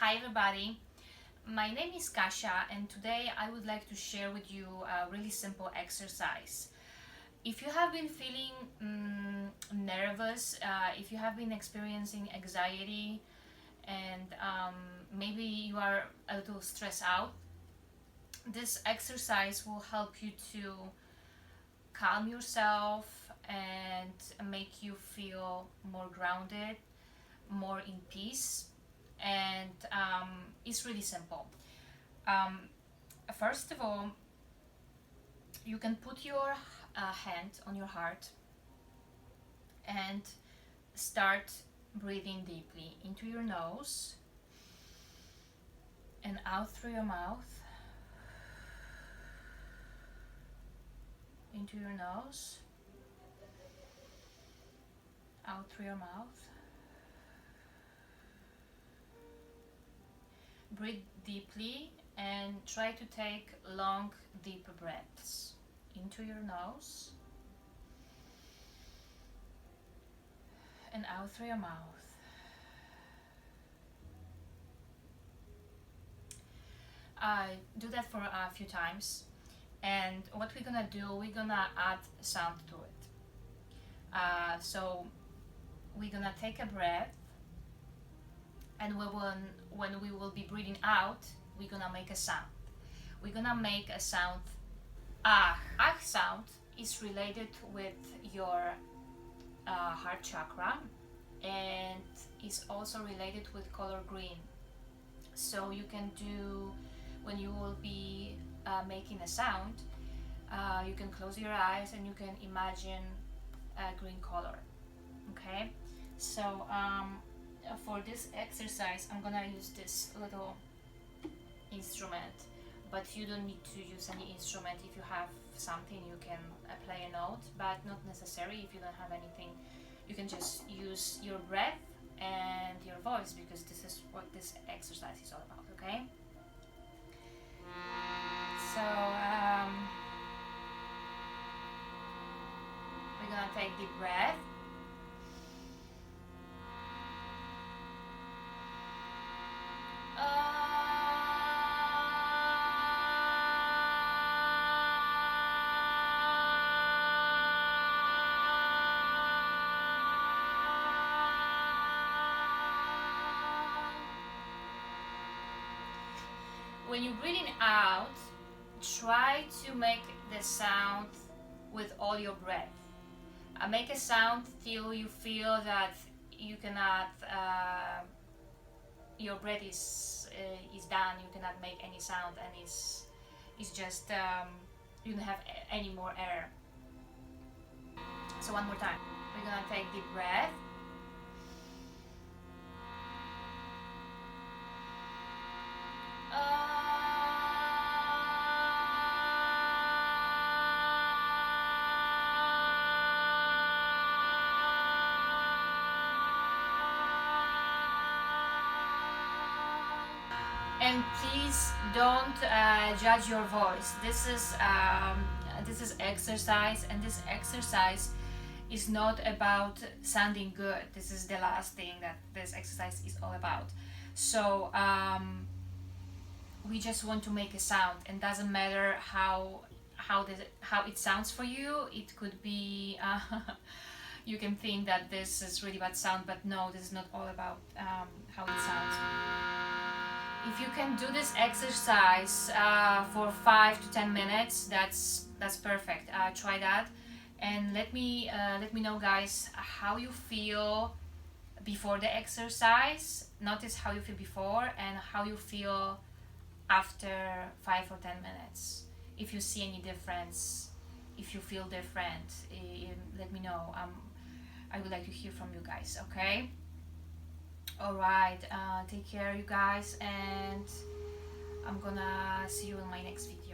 Hi everybody, my name is Kasia and today I would like to share with you a really simple exercise. If you have been feeling nervous, if you have been experiencing anxiety and maybe you are a little stressed out, this exercise will help you to calm yourself and make you feel more grounded, more in peace, and it's really simple. Um, First of all, you can put your hand on your heart and start breathing deeply into your nose and out through your mouth, into your nose, out through your mouth. Breathe deeply and try to take long, deep breaths into your nose and out through your mouth. Do that for a few times, and what we're gonna do, we're gonna add sound to it. So we're gonna take a breath, and when we will be breathing out, we're gonna make a sound. We're gonna make a sound ah. Ah sound is related with your heart chakra and is also related with color green. So you can do, when you will be making a sound, you can close your eyes and you can imagine a green color. Okay, so for this exercise I'm gonna use this little instrument, but you don't need to use any instrument. If you have something, you can play a note, but not necessary. If you don't have anything, you can just use your breath and your voice, because this is what this exercise is all about. Okay, so we're gonna take deep breath. When you're breathing out, try to make the sound with all your breath. Make a sound till you feel that you cannot, your breath is done. You cannot make any sound, and it's just you don't have any more air. So one more time, we're gonna take deep breath. And please don't judge your voice. This is exercise, and this exercise is not about sounding good. This is the last thing that this exercise is all about. So we just want to make a sound, and doesn't matter how it sounds for you. It could be you can think that this is really bad sound, but no, this is not all about how it sounds. If you can do this exercise for 5 to 10 minutes, that's perfect. Try that, and let me know, guys, how you feel before the exercise. Notice how you feel before and how you feel after 5 or 10 minutes. If you see any difference, if you feel different, let me know. I would like to hear from you guys. Okay. All right, take care, you guys, and I'm gonna see you in my next video.